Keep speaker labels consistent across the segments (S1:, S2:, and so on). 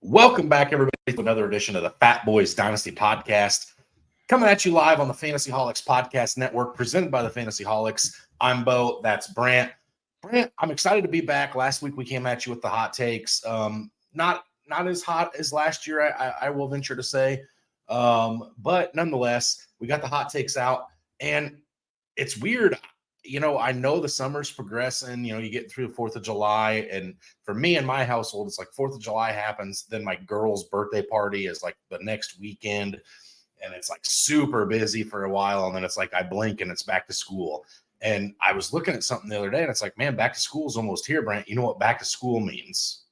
S1: Welcome back, everybody, to another edition of the Fatboyz Dynasty Podcast. Coming at you live on the Fantasy Holics Podcast Network, presented by the Fantasy Holics. I'm Bo. That's Brant. Brant, I'm excited to be back. Last week we came at you with the hot takes. Not as hot as last year, I will venture to say. But nonetheless, we got the hot takes out. And it's weird. You know, I know the summer's progressing. You know, you get through the 4th of July. And for me and my household, it's like 4th of July happens. Then my girl's birthday party is like the next weekend. And it's like super busy for a while. And then it's like I blink and it's back to school. And I was looking at something the other day and it's like, man, back to school is almost here, Brent. You know what back to school means?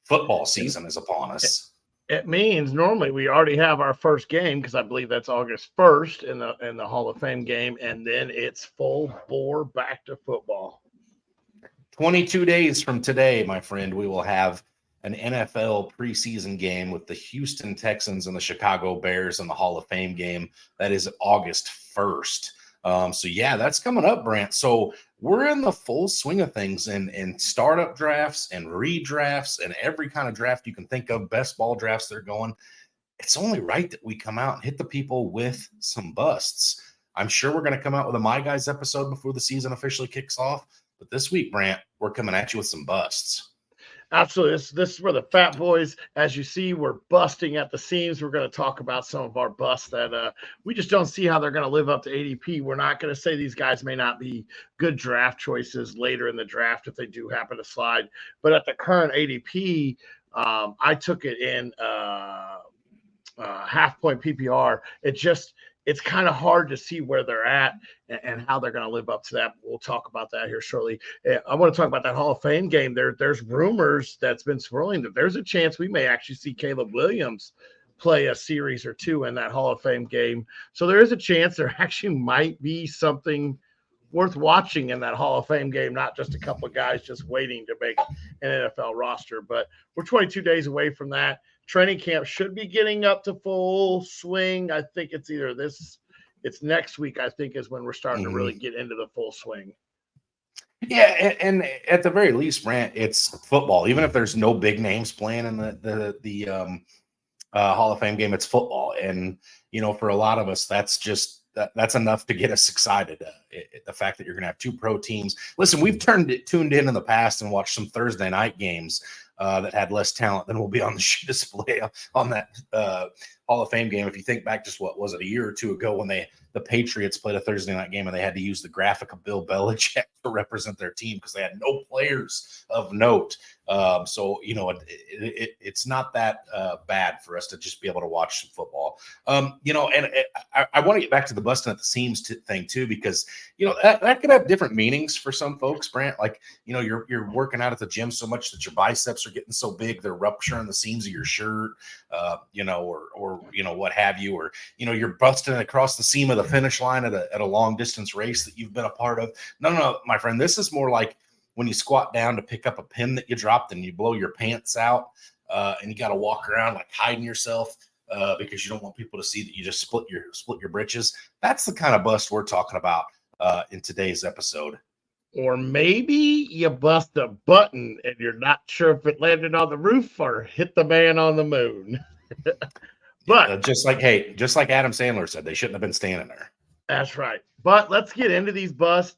S1: Football season is upon us.
S2: It means normally we already have our first game because I believe that's August 1st in the Hall of Fame game, and then it's full bore back to football.
S1: 22 days from today, my friend, we will have an NFL preseason game with the Houston Texans and the Chicago Bears in the Hall of Fame game. That is August 1st. So yeah, that's coming up, Brant. So we're in the full swing of things in startup drafts and redrafts and every kind of draft you can think of, best ball drafts that are going. It's only right that we come out and hit the people with some busts. I'm sure we're going to come out with a My Guys episode before the season officially kicks off. But this week, Brant, we're coming at you with some busts.
S2: Absolutely. This is where the Fatboyz, as you see, we're busting at the seams. We're going to talk about some of our busts that we just don't see how they're going to live up to ADP. We're not going to say these guys may not be good draft choices later in the draft if they do happen to slide. But at the current ADP, I took it in half-point PPR. It's kind of hard to see where they're at and how they're going to live up to that. We'll talk about that here shortly. I want to talk about that Hall of Fame game. There's rumors that's been swirling that there's a chance we may actually see Caleb Williams play a series or two in that Hall of Fame game. So there is a chance there actually might be something worth watching in that Hall of Fame game, not just a couple of guys just waiting to make an NFL roster. But we're 22 days away from that. Training camp should be getting up to full swing. I think it's it's next week, I think, is when we're starting to really get into the full swing.
S1: Yeah, and at the very least, Brant, it's football. Even if there's no big names playing in the Hall of Fame game, it's football. And, you know, for a lot of us, that's enough to get us excited. The fact that you're going to have two pro teams. Listen, we've tuned in the past and watched some Thursday night games that had less talent than will be on the display on that Hall of Fame game. If you think back, just what was it, a year or two ago when the Patriots played a Thursday night game and they had to use the graphic of Bill Belichick to represent their team because they had no players of note. So, you know, it's not that bad for us to just be able to watch some football. You know, and I want to get back to the busting at the seams thing too, because, you know, that could have different meanings for some folks, Brant. Like, you know, you're working out at the gym so much that your biceps are getting so big, they're rupturing the seams of your shirt, you know, or, you know, what have you, or, you know, you're busting across the seam of the finish line at a long distance race that you've been a part of. No, my friend, this is more like when you squat down to pick up a pin that you dropped and you blow your pants out and you got to walk around like hiding yourself because you don't want people to see that you just split your britches. That's the kind of bust we're talking about in today's episode.
S2: Or maybe you bust a button and you're not sure if it landed on the roof or hit the man on the moon. But
S1: just like Adam Sandler said, they shouldn't have been standing there.
S2: That's right. But let's get into these busts.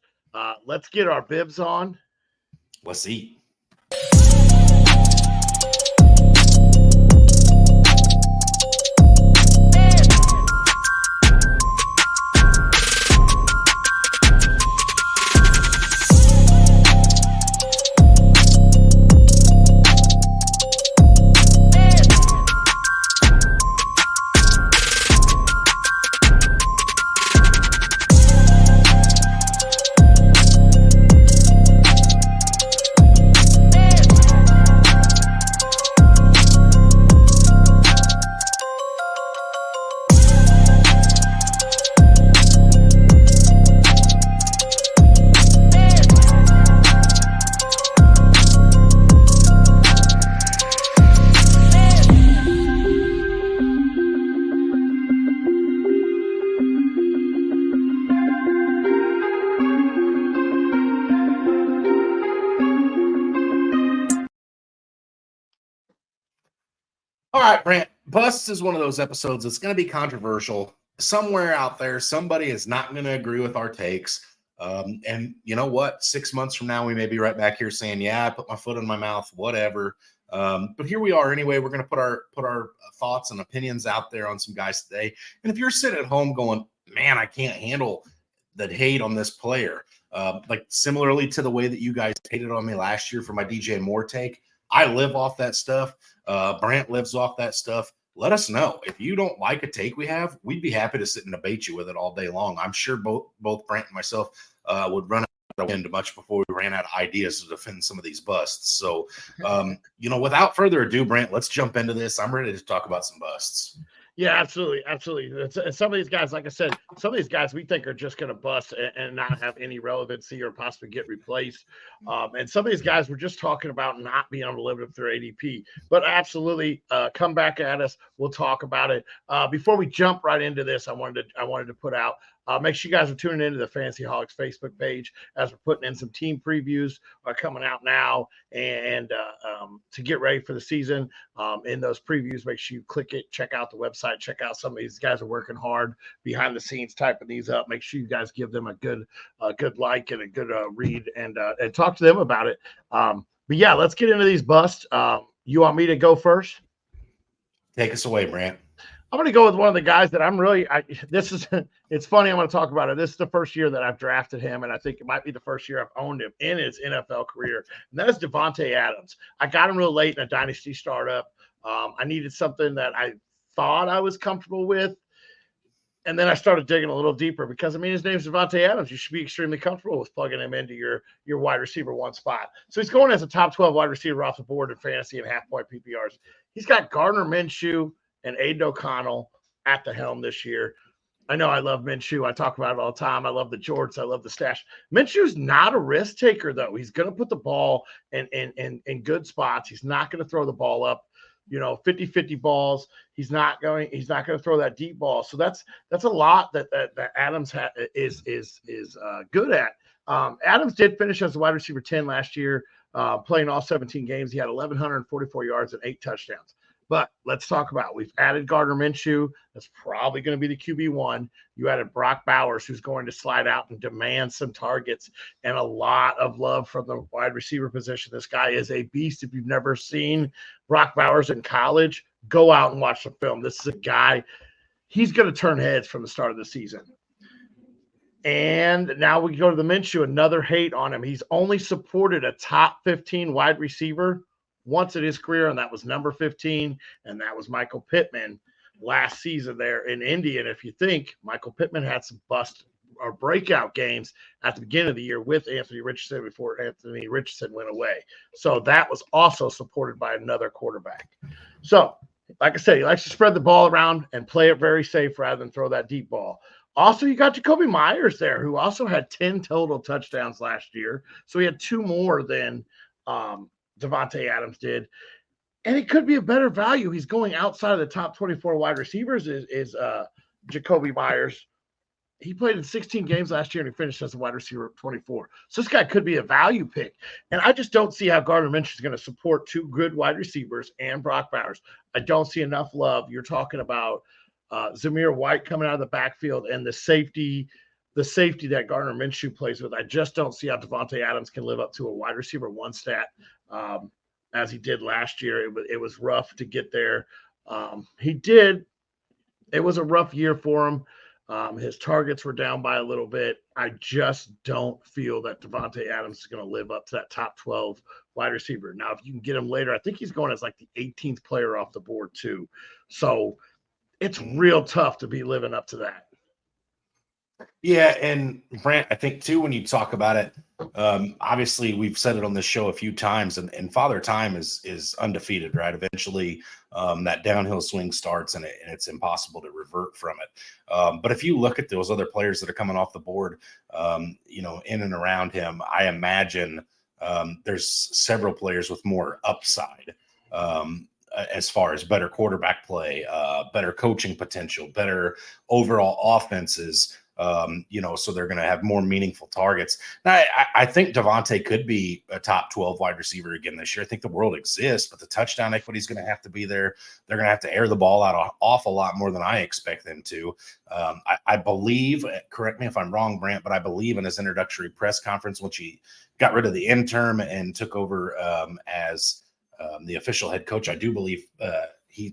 S2: Let's get our bibs on.
S1: Let's see. All right, Brant. Busts is one of those episodes that's going to be controversial. Somewhere out there, somebody is not going to agree with our takes. And you know what? 6 months from now, we may be right back here saying, "Yeah, I put my foot in my mouth, whatever." But here we are anyway. We're going to put our thoughts and opinions out there on some guys today. And if you're sitting at home going, "Man, I can't handle the hate on this player," like similarly to the way that you guys hated on me last year for my DJ Moore take, I live off that stuff. Brant lives off that stuff. Let us know. If you don't like a take we have, we'd be happy to sit and debate you with it all day long. I'm sure both Brant and myself would run out of much before we ran out of ideas to defend some of these busts. So, without further ado, Brant, let's jump into this. I'm ready to talk about some busts.
S2: Yeah, absolutely. Some of these guys, like I said, some of these guys we think are just going to bust and not have any relevancy or possibly get replaced. And some of these guys we're just talking about not being able to live up to their ADP. But absolutely, come back at us. We'll talk about it. Before we jump right into this, I wanted to put out. Make sure you guys are tuning into the Fantasy Holics Facebook page as we're putting in some team previews are coming out now, and to get ready for the season. In those previews, make sure you click it, check out the website, check out some of these guys are working hard behind the scenes typing these up. Make sure you guys give them a good like and a good read and talk to them about it. But yeah, let's get into these busts. You want me to go first?
S1: Take us away, Brant.
S2: I'm going to go with one of the guys that it's funny. I'm going to talk about it. This is the first year that I've drafted him, and I think it might be the first year I've owned him in his NFL career, and that is Davante Adams. I got him real late in a dynasty startup. I needed something that I thought I was comfortable with, and then I started digging a little deeper because, his name's Davante Adams. You should be extremely comfortable with plugging him into your wide receiver one spot. So he's going as a top 12 wide receiver off the board in fantasy and half-point PPRs. He's got Gardner Minshew and Aiden O'Connell at the helm this year. I know I love Minshew. I talk about it all the time. I love the Jorts. I love the stash. Minshew's not a risk taker, though. He's going to put the ball in good spots. He's not going to throw the ball up, 50-50 balls. He's not going to throw that deep ball. So that's a lot that Adams is good at. Adams did finish as a wide receiver 10 last year, playing all 17 games. He had 1,144 yards and 8 touchdowns. But let's talk about, we've added Gardner Minshew. That's probably going to be the QB1. You added Brock Bowers, who's going to slide out and demand some targets and a lot of love from the wide receiver position. This guy is a beast. If you've never seen Brock Bowers in college, go out and watch the film. This is a guy, he's going to turn heads from the start of the season. And now we go to the Minshew, another hate on him. He's only supported a top 15 wide receiver once in his career, and that was number 15, and that was Michael Pittman last season there in Indy. And if you think, Michael Pittman had some bust or breakout games at the beginning of the year with Anthony Richardson before Anthony Richardson went away. So that was also supported by another quarterback. So, like I said, he likes to spread the ball around and play it very safe rather than throw that deep ball. Also, you got Jacoby Myers there, who also had 10 total touchdowns last year. So he had 2 more than Davante Adams did, and it could be a better value. He's going outside of the top 24 wide receivers is Jacoby Myers. He played in 16 games last year and he finished as a wide receiver 24. So this guy could be a value pick. And I just don't see how Gardner Minshew is going to support 2 good wide receivers and Brock Bowers. I don't see enough love. You're talking about Zamir White coming out of the backfield and the safety that Gardner Minshew plays with. I just don't see how Davante Adams can live up to a wide receiver 1 stat as he did last year. It was rough to get there. It was a rough year for him. His targets were down by a little bit. I just don't feel that Davante Adams is going to live up to that top 12 wide receiver. Now, if you can get him later, I think he's going as like the 18th player off the board too. So it's real tough to be living up to that.
S1: Yeah, and Brant, I think too, when you talk about it, obviously we've said it on this show a few times, and Father Time is undefeated, right? Eventually, that downhill swing starts, and it's impossible to revert from it. But if you look at those other players that are coming off the board, in and around him, I imagine there's several players with more upside. As far as better quarterback play, better coaching potential, better overall offenses. So they're going to have more meaningful targets. Now, I think Devontae could be a top 12 wide receiver again this year. I think the world exists, but the touchdown equity is going to have to be there. They're going to have to air the ball out an awful lot more than I expect them to. I believe, correct me if I'm wrong, Brant, but I believe in his introductory press conference, which he got rid of the interim and took over as the official head coach, I do believe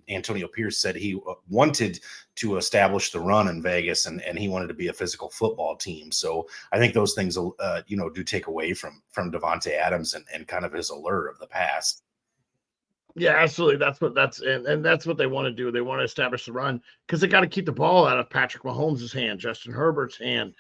S1: Antonio Pierce said he wanted to establish the run in Vegas and he wanted to be a physical football team. So I think those things, do take away from Devontae Adams and kind of his allure of the past.
S2: Yeah, absolutely. That's what they want to do. They want to establish the run because they got to keep the ball out of Patrick Mahomes' hand, Justin Herbert's hand.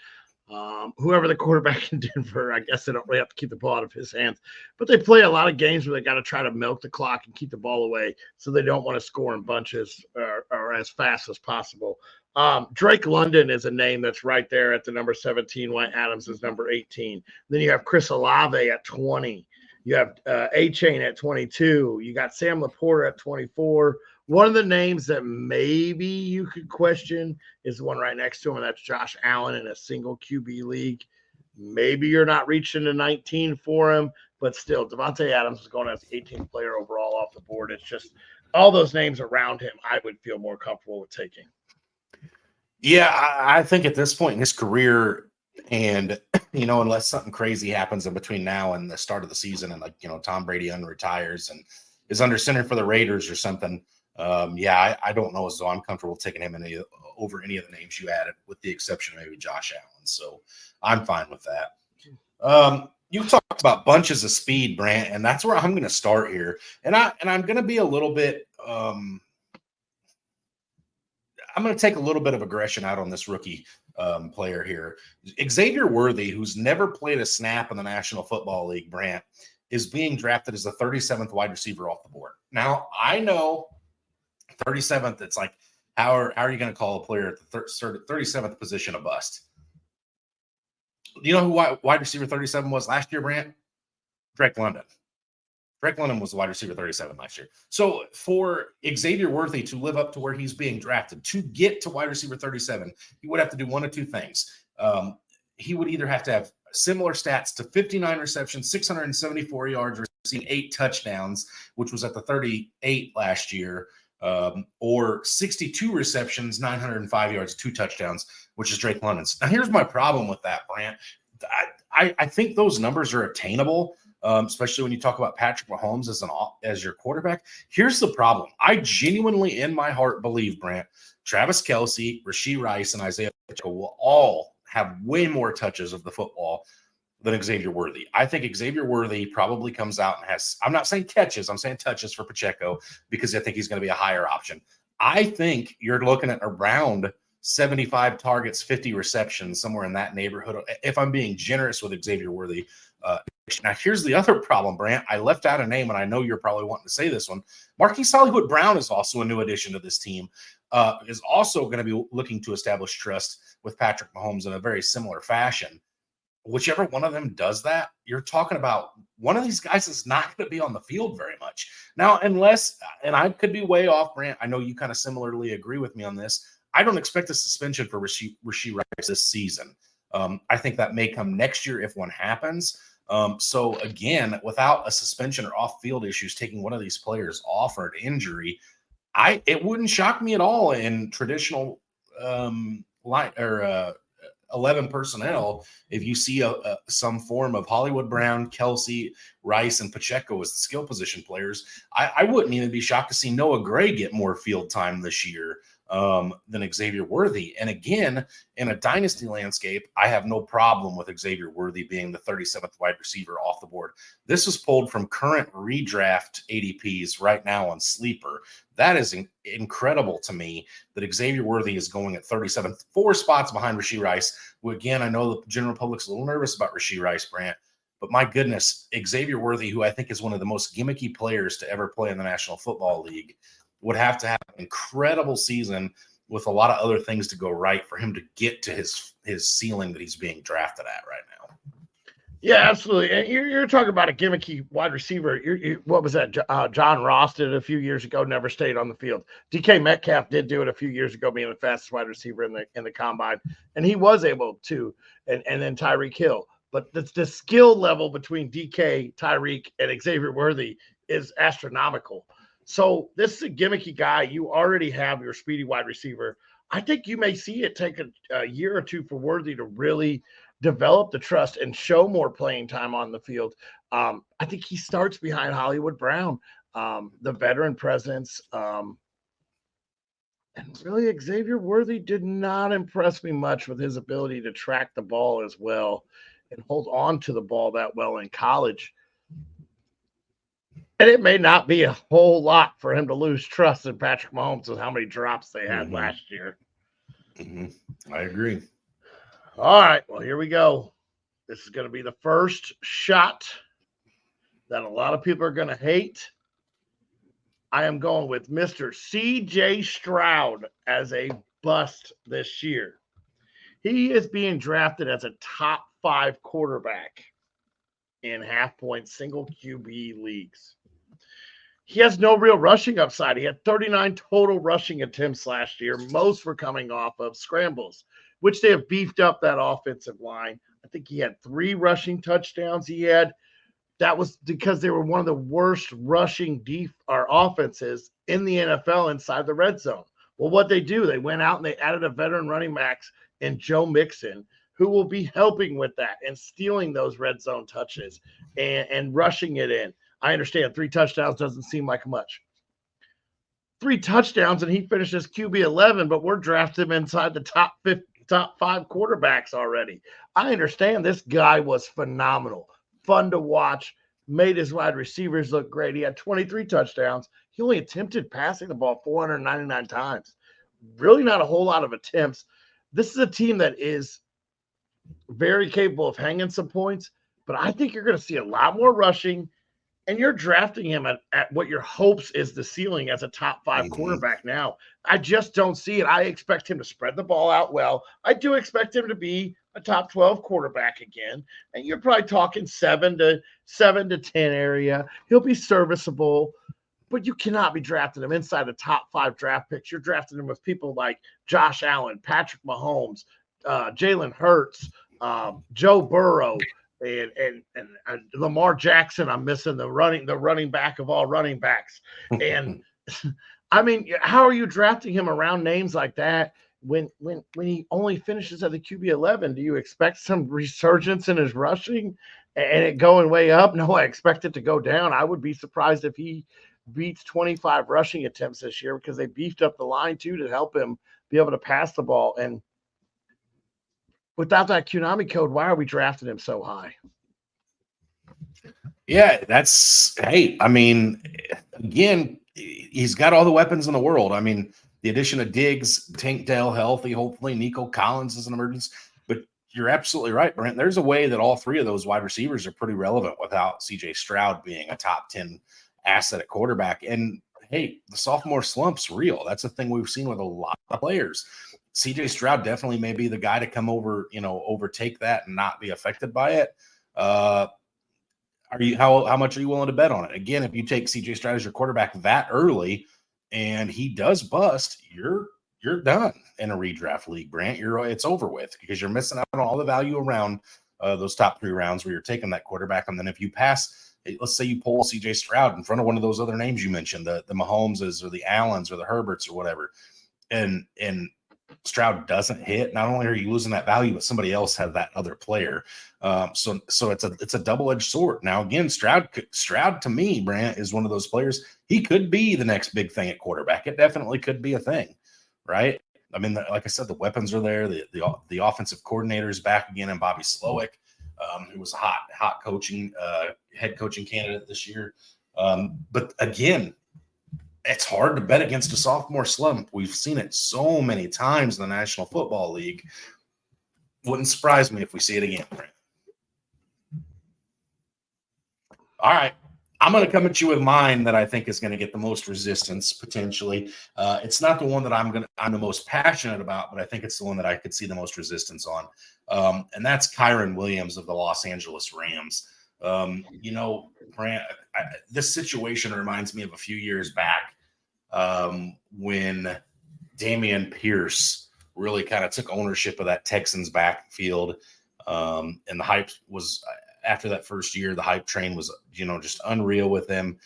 S2: Whoever the quarterback in Denver, I guess they don't really have to keep the ball out of his hands, but they play a lot of games where they got to try to milk the clock and keep the ball away, so they don't want to score in bunches or as fast as possible. Drake London is a name that's right there at the number 17, while Adams is number 18. Then you have Chris Olave at 20. You have A-Chain at 22. You got Sam Laporta at 24. One of the names that maybe you could question is the one right next to him, and that's Josh Allen in a single QB league. Maybe you're not reaching to 19 for him, but still, Devontae Adams is going as the 18th player overall off the board. It's just all those names around him I would feel more comfortable with taking.
S1: Yeah, I think at this point in his career, and unless something crazy happens in between now and the start of the season, and Tom Brady unretires and is under center for the Raiders or something, I don't know as though I'm comfortable taking him over any of the names you added, with the exception of maybe Josh Allen. So I'm fine with that. You talked about bunches of speed, Brant, and that's where I'm going to start here. And I'm going to be a little bit. I'm going to take a little bit of aggression out on this rookie player here. Xavier Worthy, who's never played a snap in the National Football League, Brant, is being drafted as the 37th wide receiver off the board. Now, I know 37th, it's like, how are you going to call a player at the 37th position a bust? Do you know who wide receiver 37 was last year, Brant? Drake London. Drake London was the wide receiver 37 last year. So for Xavier Worthy to live up to where he's being drafted, to get to wide receiver 37, he would have to do one of two things. He would either have to have similar stats to 59 receptions, 674 yards, receiving 8 touchdowns, which was at the 38 last year, or 62 receptions, 905 yards, 2 touchdowns, which is Drake London's. Now, here's my problem with that, Brant. I think those numbers are attainable, especially when you talk about Patrick Mahomes as your quarterback. Here's the problem. I genuinely, in my heart, believe, Brant, Travis Kelce, Rashee Rice, and Isaiah Pacheco will all have way more touches of the football than Xavier Worthy. I think Xavier Worthy probably comes out and has, I'm not saying catches, I'm saying touches for Pacheco, because I think he's going to be a higher option. I think you're looking at around 75 targets, 50 receptions, somewhere in that neighborhood, if I'm being generous with Xavier Worthy. Now, here's the other problem, Brant. I left out a name, and I know you're probably wanting to say this one. Marquise Hollywood Brown is also a new addition to this team, is also going to be looking to establish trust with Patrick Mahomes in a very similar fashion. Whichever one of them does that, you're talking about one of these guys is not going to be on the field very much. Now, unless, and I could be way off, Brant, I know you kind of similarly agree with me on this, I don't expect a suspension for Rashee Rice this season. I think that may come next year if one happens. So again, without a suspension or off-field issues taking one of these players off or an injury, it wouldn't shock me at all in traditional 11 personnel if you see some form of Hollywood Brown, Kelce, Rice, and Pacheco as the skill position players. I wouldn't even be shocked to see Noah Gray get more field time this year than Xavier Worthy. And again, in a dynasty landscape, I have no problem with Xavier Worthy being the 37th wide receiver off the board. This was pulled from current redraft ADPs right now on Sleeper. That is incredible to me that Xavier Worthy is going at 37th, 4 spots behind Rashee Rice, who, again, I know the general public's a little nervous about Rashee Rice, Brant, but my goodness, Xavier Worthy, who I think is one of the most gimmicky players to ever play in the National Football League, would have to have an incredible season with a lot of other things to go right for him to get to his ceiling that he's being drafted at right now.
S2: Yeah, absolutely. And you're talking about a gimmicky wide receiver. What was that? John Ross did it a few years ago. Never stayed on the field. DK Metcalf did do it a few years ago, being the fastest wide receiver in the combine, and he was able to. And then Tyreek Hill. But the skill level between DK, Tyreek, and Xavier Worthy is astronomical. So this is a gimmicky guy. You already have your speedy wide receiver. I think you may see it take a year or two for Worthy to really develop the trust and show more playing time on the field. I think he starts behind Hollywood Brown, the veteran presence. And really, Xavier Worthy did not impress me much with his ability to track the ball as well and hold on to the ball that well in college. And it may not be a whole lot for him to lose trust in Patrick Mahomes with how many drops they had last year.
S1: I agree.
S2: All right, well, here we go. This is going to be the first shot that a lot of people are going to hate. I am going with Mr. C.J. Stroud as a bust this year. He is being drafted as a top 5 quarterback in half-point single QB leagues. He has no real rushing upside. He had 39 total rushing attempts last year. Most were coming off of scrambles, which they have beefed up that offensive line. I think he had 3 rushing touchdowns. That was because they were one of the worst rushing offenses in the NFL inside the red zone. Well, what they do, they went out and they added a veteran running backs in Joe Mixon, who will be helping with that and stealing those red zone touches and rushing it in. I understand 3 touchdowns doesn't seem like much. 3 touchdowns and he finishes QB 11, but we're drafting him inside the top 5 quarterbacks already. I understand this guy was phenomenal, fun to watch, made his wide receivers look great. He had 23 touchdowns. He only attempted passing the ball 499 times. Really not a whole lot of attempts. This is a team that is very capable of hanging some points, but I think you're going to see a lot more rushing, and you're drafting him at what your hopes is the ceiling as a top 5 quarterback now. I just don't see it. I expect him to spread the ball out well. I do expect him to be a top 12 quarterback again, and you're probably talking 7 to 10 area. He'll be serviceable, but you cannot be drafting him inside the top 5 draft picks. You're drafting him with people like Josh Allen, Patrick Mahomes, Jalen Hurts, Joe Burrow, and Lamar Jackson. I'm missing the running back of all running backs. And I mean, how are you drafting him around names like that when he only finishes at the QB 11? Do you expect some resurgence in his rushing and it going way up? No, I expect it to go down. I would be surprised if he beats 25 rushing attempts this year, because they beefed up the line too to help him be able to pass the ball. And without that Konami code, why are we drafting him so high?
S1: Yeah, I mean, again, he's got all the weapons in the world. I mean, the addition of Diggs, Tank Dell healthy, hopefully Nico Collins is an emergence. But you're absolutely right, Brent. There's a way that all 3 of those wide receivers are pretty relevant without C.J. Stroud being a top 10 asset at quarterback. And hey, the sophomore slump's real. That's a thing we've seen with a lot of players. C.J. Stroud definitely may be the guy to come over, overtake that and not be affected by it. How much are you willing to bet on it? Again, if you take C.J. Stroud as your quarterback that early and he does bust, you're done in a redraft league, Brant. It's over with, because you're missing out on all the value around those top 3 rounds where you're taking that quarterback. And then if you pass, let's say you pull C.J. Stroud in front of one of those other names you mentioned, the Mahomeses or the Allens or the Herberts or whatever, and Stroud doesn't hit, not only are you losing that value, but somebody else has that other player. So it's a double-edged sword. Now, again, Stroud to me, Brant, is one of those players. He could be the next big thing at quarterback. It definitely could be a thing, right? I mean, like I said, the weapons are there. The offensive coordinator is back again, and Bobby Slowick, who was a hot head coaching candidate this year. But again, it's hard to bet against a sophomore slump. We've seen it so many times in the National Football League. Wouldn't surprise me if we see it again. All right. I'm going to come at you with mine that I think is going to get the most resistance potentially. It's not the one that I'm the most passionate about, but I think it's the one that I could see the most resistance on. And that's Kyron Williams of the Los Angeles Rams. Brant, this situation reminds me of a few years back when Dameon Pierce really kind of took ownership of that Texans backfield. And the hype was after that first year, the hype train was, just unreal with him.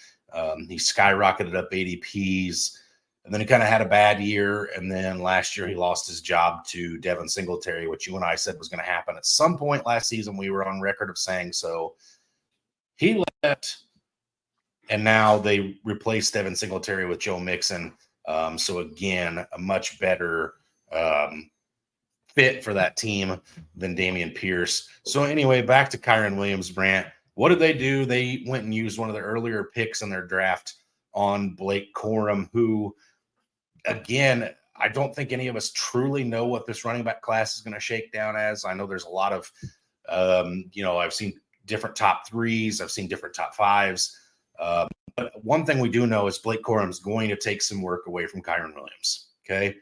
S1: He skyrocketed up ADPs, and then he kind of had a bad year. And then last year he lost his job to Devin Singletary, which you and I said was going to happen at some point last season. We were on record of saying so. He left, and now they replaced Devin Singletary with Joe Mixon. So again, a much better fit for that team than Dameon Pierce. So anyway, back to Kyron Williams, Brant. What did they do? They went and used one of the earlier picks in their draft on Blake Corum, who, again, I don't think any of us truly know what this running back class is going to shake down as. I know there's a lot of, I've seen different top threes. I've seen different top fives. But one thing we do know is Blake Corum is going to take some work away from Kyron Williams. Okay.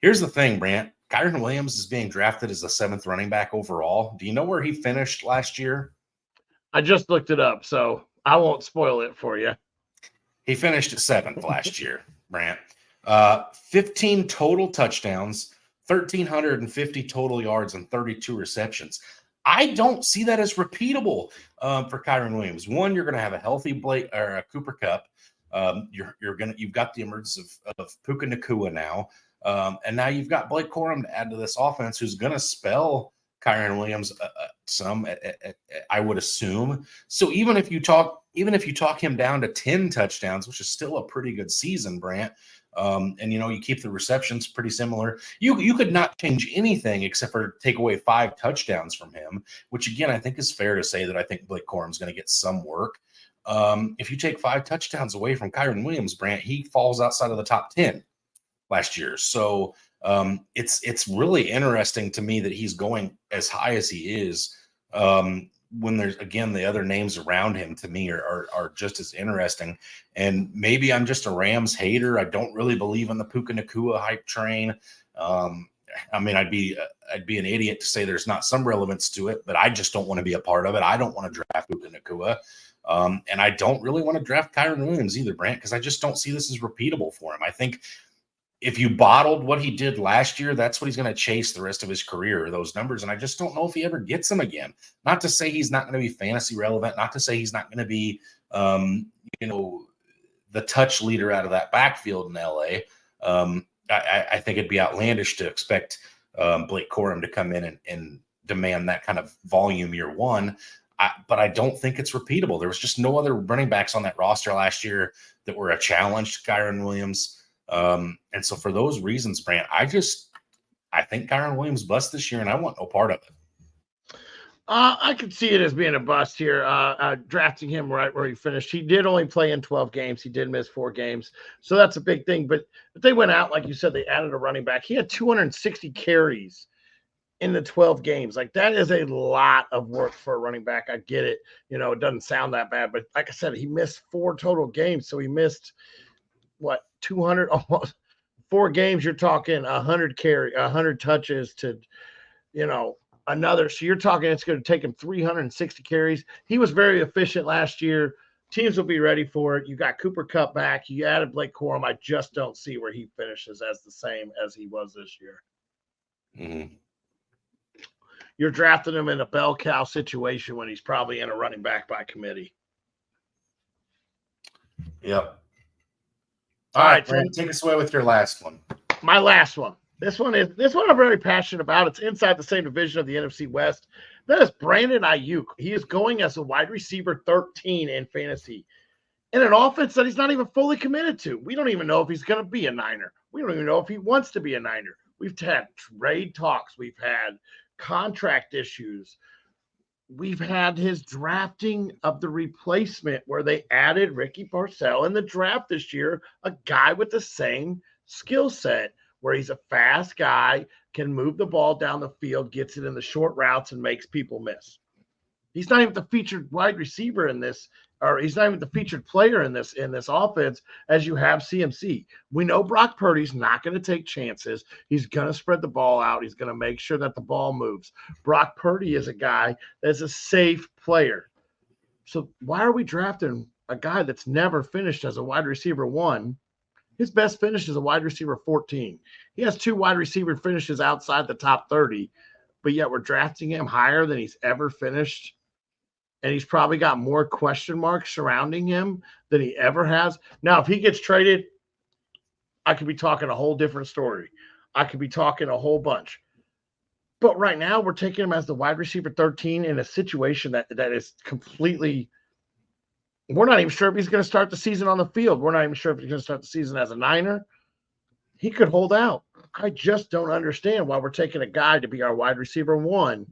S1: Here's the thing, Brant. Kyron Williams is being drafted as the 7th running back overall. Do you know where he finished last year?
S2: I just looked it up, so I won't spoil it for you.
S1: He finished at 7th last year, Brant. 15 total touchdowns, 1,350 total yards, and 32 receptions. I don't see that as repeatable for Kyron Williams. One, you're going to have a healthy Cooper Kupp. You've got the emergence of Puka Nacua now. And now you've got Blake Corum to add to this offense, who's going to spell Kyron Williams some, I would assume. So even if you talk him down to 10 touchdowns, which is still a pretty good season, Brant, and you keep the receptions pretty similar, you could not change anything except for take away 5 touchdowns from him, which again I think is fair to say that I think Blake Corum's going to get some work. If you take 5 touchdowns away from Kyron Williams, Brant, he falls outside of the top 10 last year. So it's really interesting to me that he's going as high as he is. When there's, again, the other names around him to me are just as interesting. And maybe I'm just a Rams hater. I don't really believe in the Puka Nacua hype train. I'd be an idiot to say there's not some relevance to it, but I just don't want to be a part of it. I don't want to draft Puka Nacua. And I don't really want to draft Kyron Williams either, Brant, because I just don't see this as repeatable for him. I think if you bottled what he did last year, that's what he's going to chase the rest of his career, those numbers. And I just don't know if he ever gets them again. Not to say he's not going to be fantasy relevant, not to say he's not going to be, the touch leader out of that backfield in LA. I think it'd be outlandish to expect Blake Corum to come in and demand that kind of volume year one. But I don't think it's repeatable. There was just no other running backs on that roster last year that were a challenge to Kyron Williams. And so for those reasons, Brant, I think Kyron Williams bust this year, and I want no part of it.
S2: I could see it as being a bust here. Drafting him right where he finished. He did only play in 12 games. He did miss 4 games. So that's a big thing. But they went out, like you said, they added a running back. He had 260 carries in the 12 games. Like, that is a lot of work for a running back. I get it. It doesn't sound that bad. But like I said, he missed 4 total games. So he missed, 200, almost 4 games. You're talking 100 touches to, another. So you're talking it's going to take him 360 carries. He was very efficient last year. Teams will be ready for it. You got Cooper Kupp back. You added Blake Corum. I just don't see where he finishes as the same as he was this year.
S1: Mm-hmm.
S2: You're drafting him in a bell cow situation when he's probably in a running back by committee.
S1: Yep. All right, Brent, take us away with your last one.
S2: My last one. This one I'm very passionate about. It's inside the same division of the NFC West. That is Brandon Ayuk. He is going as a wide receiver 13 in fantasy in an offense that he's not even fully committed to. We don't even know if he's going to be a Niner. We don't even know if he wants to be a Niner. We've had trade talks. We've had contract issues. We've had his drafting of the replacement where they added Ricky Parcell in the draft this year, a guy with the same skill set where he's a fast guy, can move the ball down the field, gets it in the short routes, and makes people miss. He's not even the featured wide receiver in this or he's not even the featured player in this offense as you have CMC. We know Brock Purdy's not going to take chances. He's going to spread the ball out. He's going to make sure that the ball moves. Brock Purdy is a guy that's a safe player. So why are we drafting a guy that's never finished as a wide receiver 1? His best finish is a wide receiver 14. He has 2 wide receiver finishes outside the top 30, but yet we're drafting him higher than he's ever finished. And he's probably got more question marks surrounding him than he ever has. Now, if he gets traded, I could be talking a whole different story. I could be talking a whole bunch. But right now, we're taking him as the wide receiver 13 in a situation that is completely – we're not even sure if he's going to start the season on the field. We're not even sure if he's going to start the season as a Niner. He could hold out. I just don't understand why we're taking a guy to be our wide receiver 1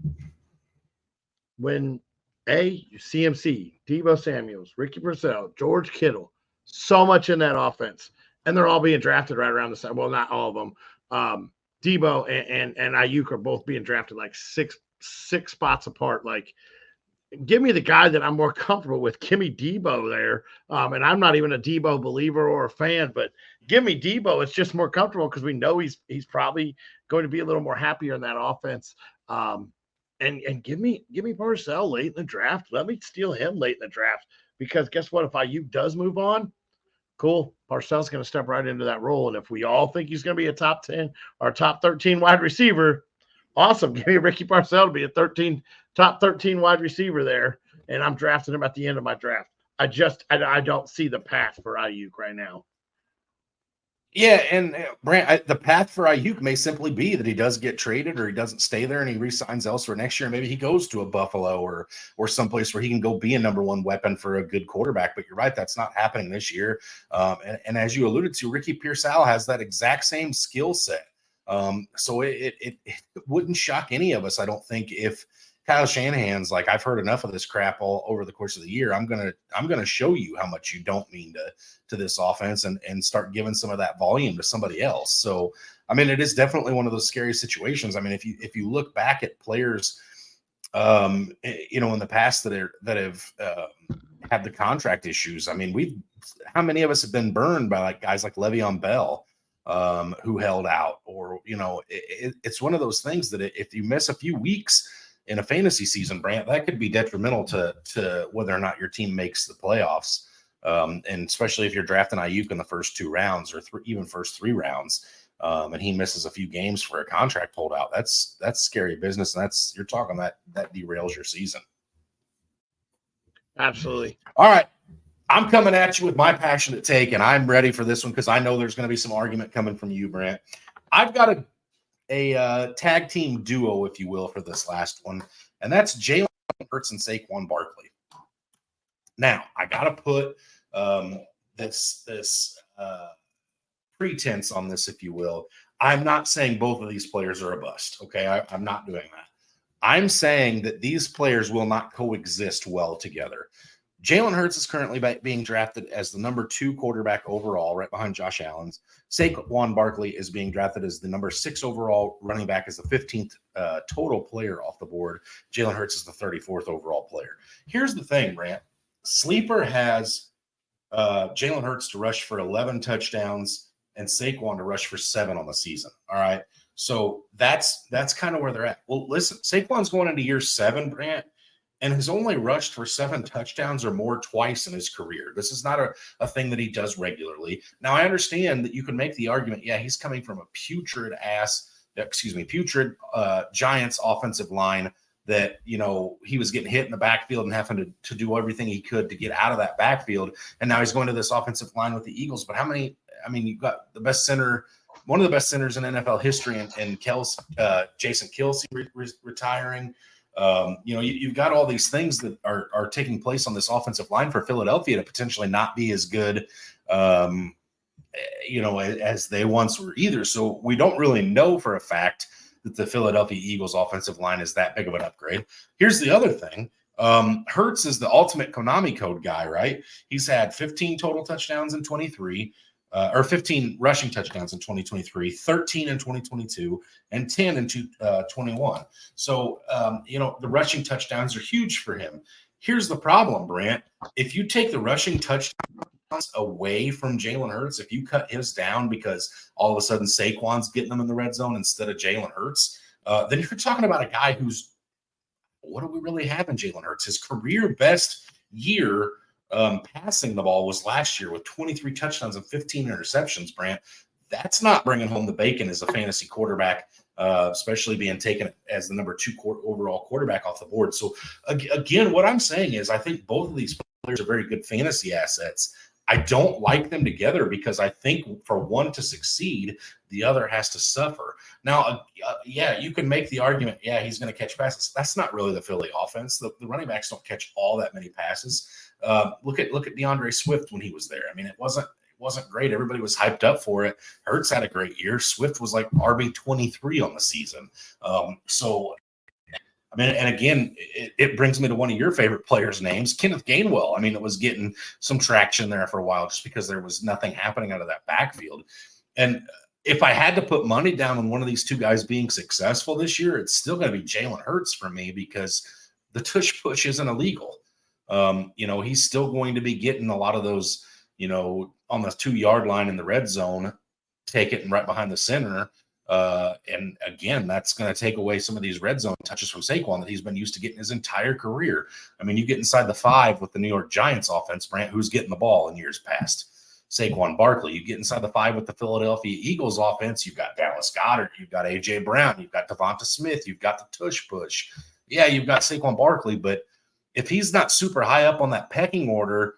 S2: when – CMC, Deebo Samuels, Ricky Purcell, George Kittle, so much in that offense. And they're all being drafted right around the same. Well, not all of them. Deebo and Ayuk are both being drafted like six spots apart. Like, give me the guy that I'm more comfortable with. Give me Deebo there. And I'm not even a Deebo believer or a fan, but give me Deebo. It's just more comfortable because we know he's probably going to be a little more happier in that offense. And give me Parcell late in the draft. Let me steal him late in the draft because guess what? If Ayuk does move on, cool. Parcell's going to step right into that role. And if we all think he's going to be a top 10 or top 13 wide receiver, awesome. Give me Ricky Parcell to be a top 13 wide receiver there. And I'm drafting him at the end of my draft. I don't see the path for Ayuk right now.
S1: Yeah, and Brant, the path for Ayuk may simply be that he does get traded or he doesn't stay there and he re-signs elsewhere next year. Maybe he goes to a Buffalo or someplace where he can go be a number 1 weapon for a good quarterback. But you're right, that's not happening this year. And as you alluded to, Ricky Pearsall has that exact same skill set. So it wouldn't shock any of us, I don't think, if Kyle Shanahan's like, I've heard enough of this crap all over the course of the year. I'm gonna show you how much you don't mean to this offense and start giving some of that volume to somebody else. So I mean, it is definitely one of those scary situations. I mean, if you look back at players, in the past that have had the contract issues. I mean, how many of us have been burned by like guys like Le'Veon Bell, who held out, or it's one of those things that if you miss a few weeks in a fantasy season, Brant, that could be detrimental to whether or not your team makes the playoffs. And especially if you're drafting Ayuk in the first 2 rounds or even first 3 rounds, and he misses a few games for a contract holdout, that's scary business. And you're talking that derails your season.
S2: Absolutely.
S1: All right. I'm coming at you with my passionate take, and I'm ready for this one because I know there's going to be some argument coming from you, Brant. I've got a tag team duo, if you will, for this last one, and that's Jalen Hurts and Saquon Barkley. Now, I got to put this pretense on this, if you will. I'm not saying both of these players are a bust, okay? I'm not doing that. I'm saying that these players will not coexist well together. Jalen Hurts is currently being drafted as the number 2 quarterback overall, right behind Josh Allen. Saquon Barkley is being drafted as the number 6 overall running back, as the 15th total player off the board. Jalen Hurts is the 34th overall player. Here's the thing, Brant. Sleeper has Jalen Hurts to rush for 11 touchdowns and Saquon to rush for 7 on the season. All right. So that's kind of where they're at. Well, listen, Saquon's going into year 7, Brant, and has only rushed for 7 touchdowns or more twice in his career. This is not a thing that he does regularly. Now, I understand that you can make the argument, yeah, he's coming from a putrid Giants offensive line that, he was getting hit in the backfield and having to do everything he could to get out of that backfield. And now he's going to this offensive line with the Eagles. But you've got the best center, one of the best centers in NFL history, and Jason Kelce retiring. You've got all these things that are taking place on this offensive line for Philadelphia to potentially not be as good, as they once were either. So we don't really know for a fact that the Philadelphia Eagles offensive line is that big of an upgrade. Here's the other thing. Hurts is the ultimate Konami code guy, right? He's had 15 total touchdowns in 23, or 15 rushing touchdowns in 2023, 13 in 2022, and 10 in 2021. So, the rushing touchdowns are huge for him. Here's the problem, Brant. If you take the rushing touchdowns away from Jalen Hurts, if you cut his down because all of a sudden Saquon's getting them in the red zone instead of Jalen Hurts, then you're talking about a guy who's, what do we really have in Jalen Hurts? His career best year passing the ball was last year with 23 touchdowns and 15 interceptions, Brant. That's not bringing home the bacon as a fantasy quarterback, especially being taken as the number 2 overall quarterback off the board. So, again, what I'm saying is I think both of these players are very good fantasy assets. I don't like them together because I think for one to succeed, the other has to suffer. Now, yeah, you can make the argument, yeah, he's going to catch passes. That's not really the Philly offense. The running backs don't catch all that many passes. Look at DeAndre Swift when he was there. I mean, it wasn't great. Everybody was hyped up for it. Hurts had a great year. Swift was like RB23 on the season. So, I mean, and again, it brings me to one of your favorite players' names, Kenneth Gainwell. I mean, it was getting some traction there for a while just because there was nothing happening out of that backfield. And if I had to put money down on one of these two guys being successful this year, it's still going to be Jalen Hurts for me because the tush push isn't illegal. He's still going to be getting a lot of those, on the 2-yard line in the red zone, take it and right behind the center. And again, that's going to take away some of these red zone touches from Saquon that he's been used to getting his entire career. I mean, you get inside the 5 with the New York Giants offense, Brant, who's getting the ball in years past? Saquon Barkley. You get inside the 5 with the Philadelphia Eagles offense, you've got Dallas Goedert, you've got A.J. Brown, you've got Devonta Smith, you've got the tush push. Yeah, you've got Saquon Barkley, but if he's not super high up on that pecking order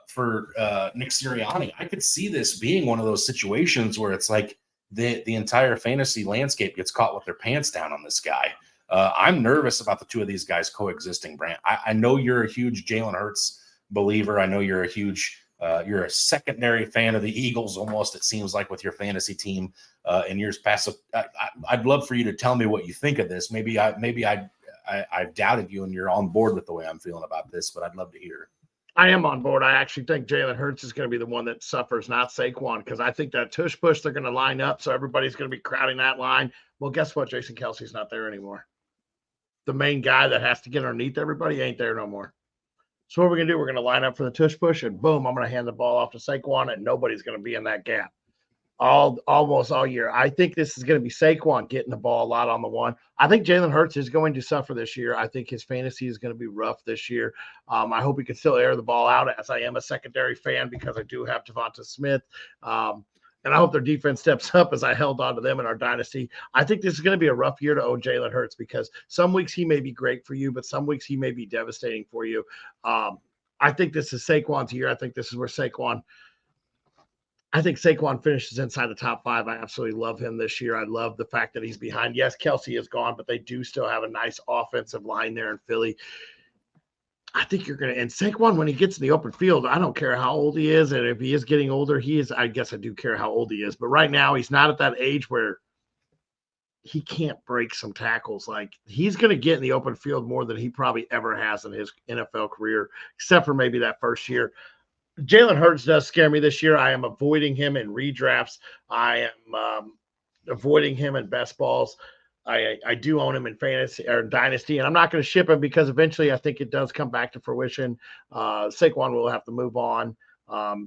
S1: for Nick Sirianni, I could see this being one of those situations where it's like the entire fantasy landscape gets caught with their pants down on this guy. I'm nervous about the two of these guys coexisting, Brant. I know you're a huge Jalen Hurts believer. I know you're a secondary fan of the Eagles almost, it seems like, with your fantasy team in years past. So I'd love for you to tell me what you think of this. Maybe I've doubted you and you're on board with the way I'm feeling about this, but I'd love to hear.
S2: I am on board. I actually think Jalen Hurts is going to be the one that suffers, not Saquon, because I think that tush push, they're going to line up, so everybody's going to be crowding that line. Well, guess what? Jason Kelsey's not there anymore. The main guy that has to get underneath everybody ain't there no more. So what we're going to do, we're going to line up for the tush push, and boom, I'm going to hand the ball off to Saquon, and nobody's going to be in that gap almost all year. I think this is going to be Saquon getting the ball a lot on the one. I think Jalen Hurts is going to suffer this year. I think his fantasy is going to be rough this year. I hope he can still air the ball out, as I am a secondary fan because I do have Devonta Smith. And I hope their defense steps up as I held on to them in our dynasty. I think this is going to be a rough year to own Jalen Hurts because some weeks he may be great for you, but some weeks he may be devastating for you. I think this is Saquon's year. I think this is where Saquon finishes inside the top 5. I absolutely love him this year. I love the fact that he's behind. Yes, Kelsey is gone, but they do still have a nice offensive line there in Philly. I think you're going to – and Saquon, when he gets in the open field, I don't care how old he is. And if he is getting older, I guess I do care how old he is. But right now, he's not at that age where he can't break some tackles. Like, he's going to get in the open field more than he probably ever has in his NFL career, except for maybe that first year. Jalen Hurts does scare me this year. I am avoiding him in redrafts. I am avoiding him in best balls. I do own him in fantasy or dynasty, and I'm not going to ship him because eventually I think it does come back to fruition. Saquon will have to move on.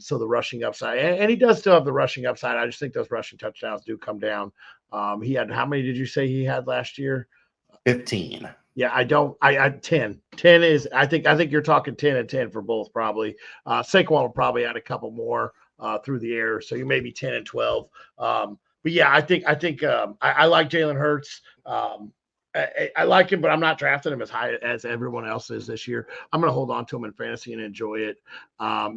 S2: So the rushing upside, and he does still have the rushing upside. I just think those rushing touchdowns do come down. He had, how many did you say he had last year?
S1: 15.
S2: Yeah, I 10. 10 is, I think you're talking 10 and 10 for both probably. Saquon will probably add a couple more through the air. So you may be 10 and 12. But yeah, I think I like Jalen Hurts. I like him, but I'm not drafting him as high as everyone else is this year. I'm going to hold on to him in fantasy and enjoy it.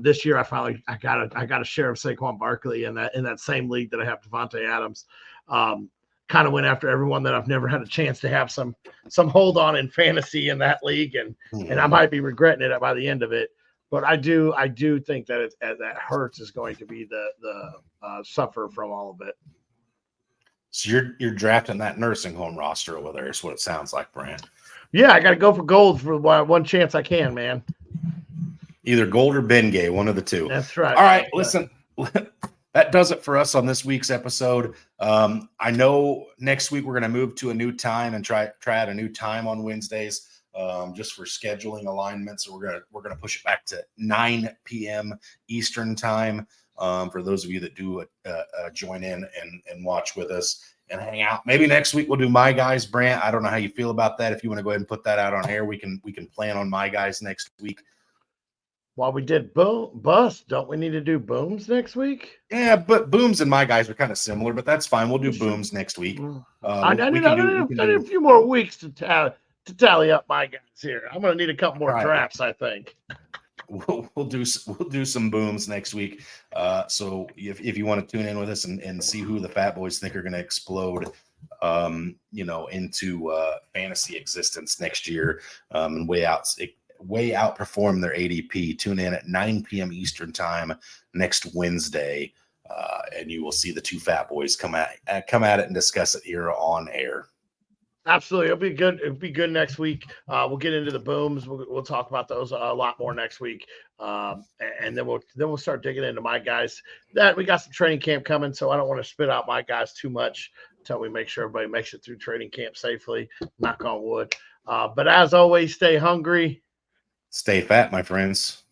S2: This year, I got a share of Saquon Barkley in that same league that I have Devontae Adams. Kind of went after everyone that I've never had a chance to have some hold on in fantasy in that league, and I might be regretting it by the end of it. But I do think that that Hurts is going to be the suffer from all of it.
S1: So you're drafting that nursing home roster over there is what it sounds like, Brant.
S2: Yeah, I got to go for gold for one chance I can, man.
S1: Either gold or Bengay, one of the two.
S2: That's right.
S1: All right, listen. That does it for us on this week's episode. I know next week we're going to move to a new time and try out a new time on Wednesdays. just for scheduling alignment. So we're gonna push it back to 9 p.m. Eastern time. For those of you that do join in and watch with us and hang out. Maybe next week we'll do My Guys, Brant. I don't know how you feel about that. If you want to go ahead and put that out on air, we can plan on My Guys next week.
S2: While we did bust, don't we need to do booms next week?
S1: Yeah, but booms and My Guys are kind of similar, but that's fine. We'll do booms next week.
S2: I need a few more weeks to tally up my guys here. I'm going to need a couple more drafts, I think.
S1: We'll do some booms next week. So if you want to tune in with us and see who the Fatboyz think are going to explode, into fantasy existence next year, and way outperform their ADP, tune in at 9 p.m. Eastern time next Wednesday, and you will see the two Fatboyz come at it and discuss it here on air.
S2: Absolutely, it'll be good. It'll be good next week. We'll get into the booms. We'll talk about those a lot more next week, and then we'll start digging into my guys. That we got some training camp coming, so I don't want to spit out my guys too much until we make sure everybody makes it through training camp safely. Knock on wood. But as always, stay hungry,
S1: stay fat, my friends.